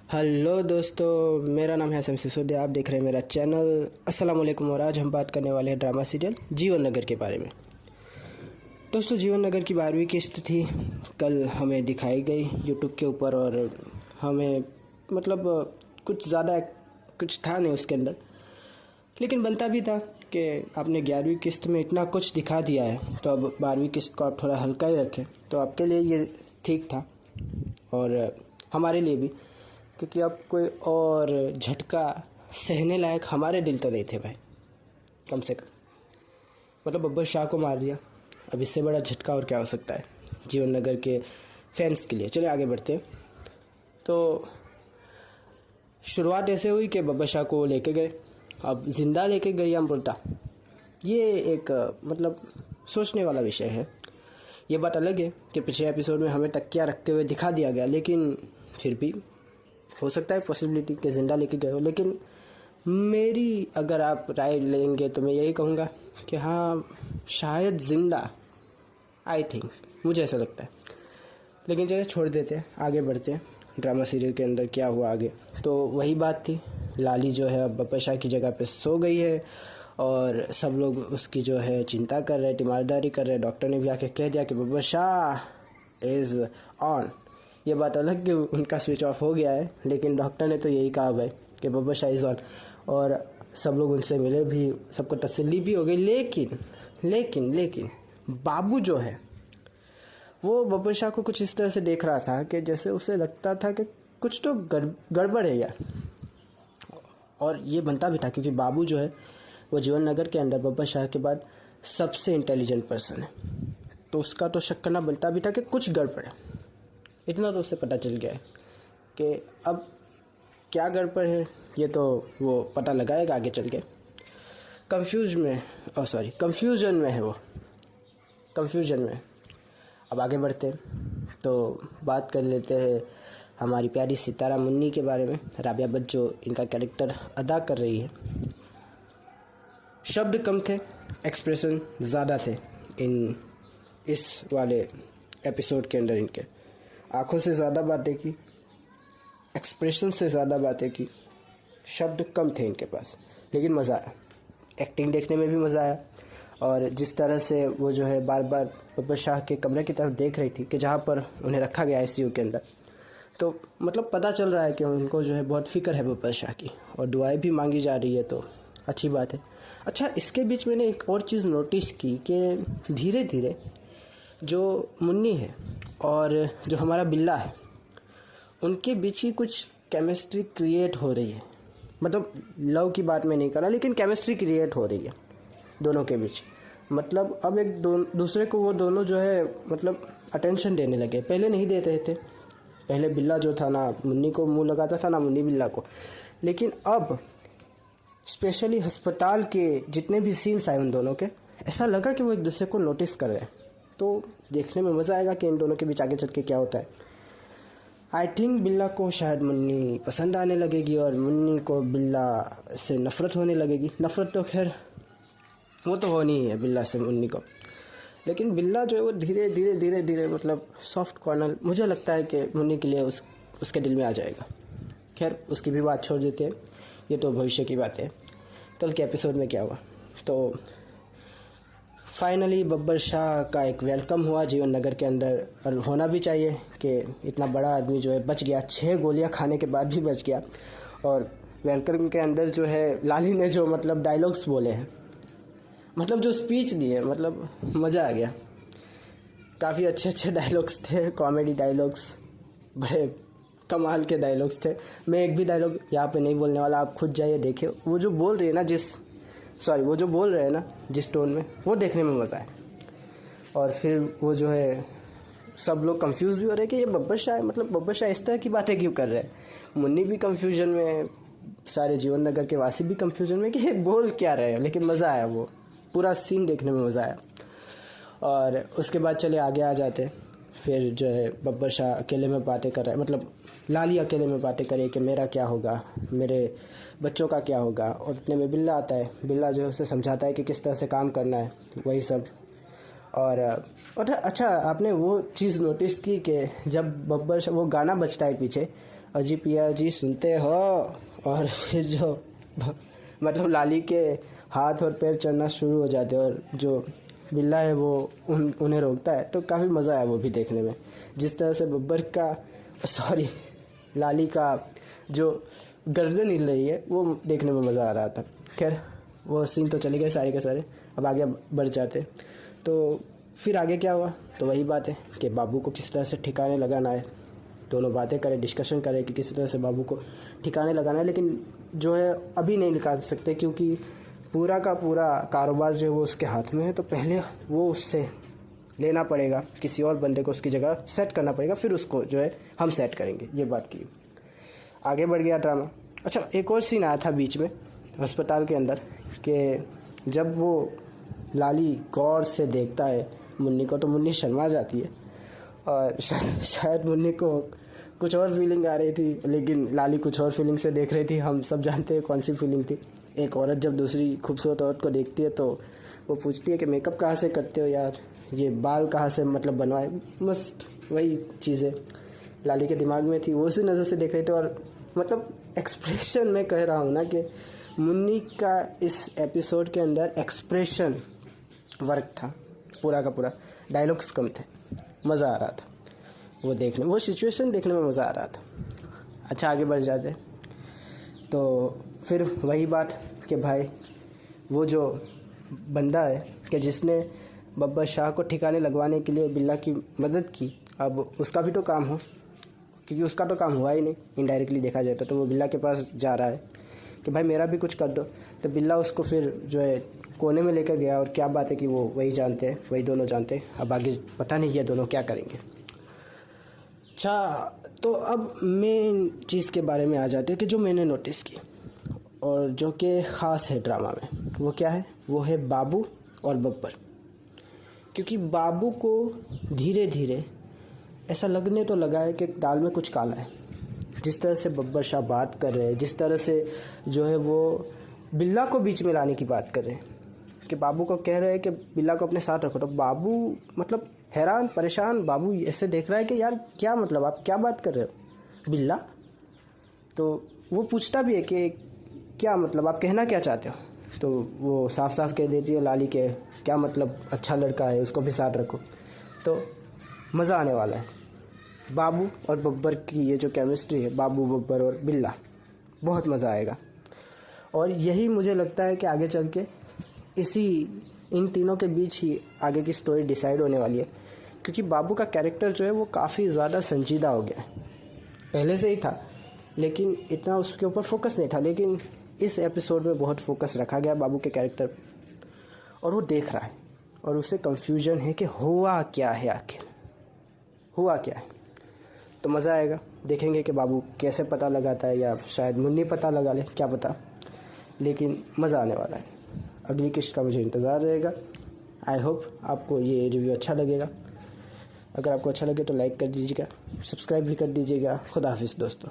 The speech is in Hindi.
हेलो दोस्तों, मेरा नाम है हसन सिसोदिया। आप देख रहे हैं मेरा चैनल। अस्सलाम वालेकुम। और आज हम बात करने वाले हैं ड्रामा सीरियल जीवन नगर के बारे में। दोस्तों, जीवन नगर की 12वीं किस्त थी, कल हमें दिखाई गई यूट्यूब के ऊपर। और हमें मतलब कुछ ज़्यादा कुछ था नहीं उसके अंदर, लेकिन बनता भी था कि आपने 11वीं किस्त में इतना कुछ दिखा दिया है तो अब 12वीं किस्त को आप थोड़ा हल्का ही रखें। तो आपके लिए ये ठीक था और हमारे लिए भी, क्योंकि अब कोई और झटका सहने लायक हमारे दिल तो नहीं थे भाई। कम से कम मतलब बब्बर शाह को मार दिया, अब इससे बड़ा झटका और क्या हो सकता है जीवन नगर के फैंस के लिए। चलिए आगे बढ़ते हैं। तो शुरुआत ऐसे हुई कि बब्बर शाह को लेके गए, अब जिंदा लेके गए या मुर्दा, ये एक मतलब सोचने वाला विषय है। ये बात अलग है कि पिछले एपिसोड में हमें तकिया रखते हुए दिखा दिया गया, लेकिन फिर भी हो सकता है पॉसिबिलिटी कि ज़िंदा लेके गए हो। लेकिन मेरी अगर आप राय लेंगे तो मैं यही कहूँगा कि हाँ, शायद ज़िंदा, आई थिंक, मुझे ऐसा लगता है। लेकिन चलिए छोड़ देते हैं, आगे बढ़ते हैं। ड्रामा सीरियल के अंदर क्या हुआ आगे, तो वही बात थी। लाली जो है अब बब्बर शाह की जगह पे सो गई है और सब लोग उसकी जो है चिंता कर रहे हैं, तीमारदारी कर रहे हैं। डॉक्टर ने भी आके कह दिया कि बब्बर शाह इज़ ऑन। ये बात अलग कि उनका स्विच ऑफ हो गया है, लेकिन डॉक्टर ने तो यही कहा भाई कि बब्बर शाह इज़ ऑन। और सब लोग उनसे मिले भी, सबको तसल्ली भी हो गई। लेकिन लेकिन लेकिन बाबू जो है वो बब्बर शाह को कुछ इस तरह से देख रहा था कि जैसे उसे लगता था कि कुछ तो गड़बड़ है यार। और ये बनता भी था क्योंकि बाबू जो है वो जीवन नगर के अंदर बब्बर शाह के बाद सबसे इंटेलिजेंट पर्सन है, तो उसका तो शक करना बनता भी था कि कुछ गड़बड़ है। इतना तो उससे पता चल गया है कि अब क्या गड़बड़ है ये तो वो पता लगाएगा आगे चल के। कंफ्यूजन में है वो, कंफ्यूजन में। अब आगे बढ़ते हैं तो बात कर लेते हैं हमारी प्यारी सितारा मुन्नी के बारे में। राबिया भट्ट जो इनका कैरेक्टर अदा कर रही है, शब्द कम थे, एक्सप्रेशन ज़्यादा थे इस वाले एपिसोड के अंदर। इनके आँखों से ज़्यादा बातें की, एक्सप्रेशन से ज़्यादा बातें की, शब्द कम थे इनके पास, लेकिन मज़ा आया। एक्टिंग देखने में भी मज़ा आया। और जिस तरह से वो जो है बार बार बब्बर शाह के कमरे की तरफ देख रही थी कि जहाँ पर उन्हें रखा गया ICU के अंदर, तो मतलब पता चल रहा है कि उनको जो है बहुत फ़िक्र है बब्बर शाह की, और दुआएं भी मांगी जा रही है, तो अच्छी बात है। अच्छा, इसके बीच मैंने एक और चीज़ नोटिस की कि धीरे धीरे जो मुन्नी है और जो हमारा बिल्ला है, उनके बीच ही कुछ केमिस्ट्री क्रिएट हो रही है। मतलब लव की बात मैं नहीं कर रहा, लेकिन केमिस्ट्री क्रिएट हो रही है दोनों के बीच। मतलब अब एक दूसरे को वो दोनों जो है मतलब अटेंशन देने लगे। पहले नहीं देते थे, पहले बिल्ला जो था ना मुन्नी को मुंह लगाता था ना मुन्नी बिल्ला को। लेकिन अब स्पेशली अस्पताल के जितने भी सीन्स आए उन दोनों के, ऐसा लगा कि वो एक दूसरे को नोटिस कर रहे हैं। तो देखने में मज़ा आएगा कि इन दोनों के बीच आगे चल के क्या होता है। आई थिंक बिल्ला को शायद मुन्नी पसंद आने लगेगी और मुन्नी को बिल्ला से नफ़रत होने लगेगी। नफ़रत तो खैर वो तो होनी ही है बिल्ला से मुन्नी को, लेकिन बिल्ला जो है वो धीरे धीरे धीरे धीरे मतलब सॉफ्ट कॉर्नर मुझे लगता है कि मुन्नी के लिए उसके दिल में आ जाएगा। खैर उसकी भी बात छोड़ देते हैं, ये तो भविष्य की बात है। कल के एपिसोड में क्या हुआ, तो फाइनली बब्बर शाह का एक वेलकम हुआ जीवन नगर के अंदर, और होना भी चाहिए कि इतना बड़ा आदमी जो है बच गया, 6 गोलियां खाने के बाद भी बच गया। और वेलकम के अंदर जो है लाली ने जो मतलब डायलॉग्स बोले हैं, मतलब जो स्पीच दी है, मतलब मज़ा आ गया। काफ़ी अच्छे अच्छे डायलॉग्स थे, कॉमेडी डायलॉग्स, बड़े कमाल के डायलॉग्स थे। मैं एक भी डायलॉग यहाँ पे नहीं बोलने वाला, आप खुद जाइए देखिए। वो जो बोल रही है ना वो जो बोल रहे हैं ना जिस टोन में, वो देखने में मज़ा है। और फिर वो जो है सब लोग कंफ्यूज भी हो रहे हैं कि ये बब्बर शाह है, मतलब बब्बर शाह इस तरह की बातें क्यों कर रहे हैं। मुन्नी भी कंफ्यूजन में, सारे जीवन नगर के वासी भी कंफ्यूजन में कि ये बोल क्या रहे हैं। लेकिन मज़ा आया, वो पूरा सीन देखने में मज़ा आया। और उसके बाद चले आगे आ जाते, फिर जो है बब्बर शाह अकेले में बातें कर रहा है, मतलब लाली अकेले में बातें करे कि मेरा क्या होगा, मेरे बच्चों का क्या होगा। और उतने में बिल्ला आता है, बिल्ला जो है उसे समझाता है कि किस तरह से काम करना है, वही सब। और अच्छा, आपने वो चीज़ नोटिस की कि जब बब्बर वो गाना बजता है पीछे, अजी पिया जी सुनते हो, और फिर जो मतलब लाली के हाथ और पैर चलना शुरू हो जाते हैं और जो बिल्ला है वो उन्हें रोकता है, तो काफ़ी मज़ा आया वो भी देखने में। जिस तरह से बब्बर का सॉरी लाली का जो गर्दन हिल रही है वो देखने में मज़ा आ रहा था। खैर वो सीन तो चले गए सारे के सारे, अब आगे बढ़ जाते। तो फिर आगे क्या हुआ, तो वही बात है कि बाबू को किस तरह से ठिकाने लगाना है। दोनों बातें करें, डिस्कशन करें कि किस तरह से बाबू को ठिकाने लगाना है, लेकिन जो है अभी नहीं निकाल सकते क्योंकि पूरा का पूरा कारोबार जो है वो उसके हाथ में है। तो पहले वो उससे लेना पड़ेगा, किसी और बंदे को उसकी जगह सेट करना पड़ेगा, फिर उसको जो है हम सेट करेंगे। ये बात की, आगे बढ़ गया ड्रामा। अच्छा, एक और सीन आया था बीच में अस्पताल के अंदर कि जब वो लाली गौर से देखता है मुन्नी को, तो मुन्नी शर्मा जाती है और शायद मुन्नी को कुछ और फीलिंग आ रही थी, लेकिन लाली कुछ और फीलिंग से देख रही थी। हम सब जानते हैं कौन सी फीलिंग थी। एक औरत जब दूसरी खूबसूरत औरत को देखती है तो वो पूछती है कि मेकअप कहाँ से करते हो यार, ये बाल कहाँ से मतलब बनवाए। मस्त वही चीज़ें लाली के दिमाग में थी, वो उसी नज़र से देख रहे थे। और मतलब एक्सप्रेशन मैं कह रहा हूँ ना कि मुन्नी का इस एपिसोड के अंदर एक्सप्रेशन वर्क था पूरा का पूरा, डायलॉग्स कम थे, मज़ा आ रहा था वो देखने, वो सिचुएशन देखने में मज़ा आ रहा था। अच्छा, आगे बढ़ जाते तो फिर वही बात कि भाई वो जो बंदा है कि जिसने बब्बर शाह को ठिकाने लगवाने के लिए बिल्ला की मदद की, अब उसका भी तो काम हो, क्योंकि उसका तो काम हुआ ही नहीं इनडायरेक्टली देखा जाए तो वो बिल्ला के पास जा रहा है कि भाई मेरा भी कुछ कर दो। तो बिल्ला उसको फिर जो है कोने में लेकर गया, और क्या बात है कि वो वही जानते हैं, वही दोनों जानते हैं। अब आगे पता नहीं ये दोनों क्या करेंगे। अच्छा, तो अब मेन चीज़ के बारे में आ जाते हैं कि जो मैंने नोटिस की और जो कि ख़ास है ड्रामा में, वो क्या है, वो है बाबू और बब्बर। क्योंकि बाबू को धीरे धीरे ऐसा लगने तो लगा है कि दाल में कुछ काला है। जिस तरह से बब्बर शाह बात कर रहे हैं, जिस तरह से जो है वो बिल्ला को बीच में लाने की बात कर रहे हैं कि बाबू को कह रहे हैं कि बिल्ला को अपने साथ रखो, तो बाबू मतलब हैरान परेशान, बाबू ऐसे देख रहा है कि यार क्या मतलब, आप क्या बात कर रहे हो बिल्ला। तो वो पूछता भी है कि क्या मतलब, आप कहना क्या चाहते हो। तो वो साफ साफ कह देती है लाली के क्या मतलब, अच्छा लड़का है उसको भी साथ रखो। तो मज़ा आने वाला है। बाबू और बब्बर की ये जो केमिस्ट्री है, बाबू बब्बर और बिल्ला, बहुत मज़ा आएगा। और यही मुझे लगता है कि आगे चल के इन तीनों के बीच ही आगे की स्टोरी डिसाइड होने वाली है। क्योंकि बाबू का कैरेक्टर जो है वो काफ़ी ज़्यादा संजीदा हो गया है, पहले से ही था लेकिन इतना उसके ऊपर फोकस नहीं था, लेकिन इस एपिसोड में बहुत फोकस रखा गया बाबू के कैरेक्टर पे। और वो देख रहा है और उसे कंफ्यूजन है कि हुआ क्या है, आखिर हुआ क्या है। तो मज़ा आएगा, देखेंगे कि बाबू कैसे पता लगाता है, या शायद मुन्नी पता लगा ले, क्या पता, लेकिन मज़ा आने वाला है। अगली किस्त का मुझे इंतज़ार रहेगा। आई होप आपको ये रिव्यू अच्छा लगेगा। अगर आपको अच्छा लगे तो लाइक कर दीजिएगा, सब्सक्राइब भी कर दीजिएगा। खुदा हाफिज़ दोस्तों।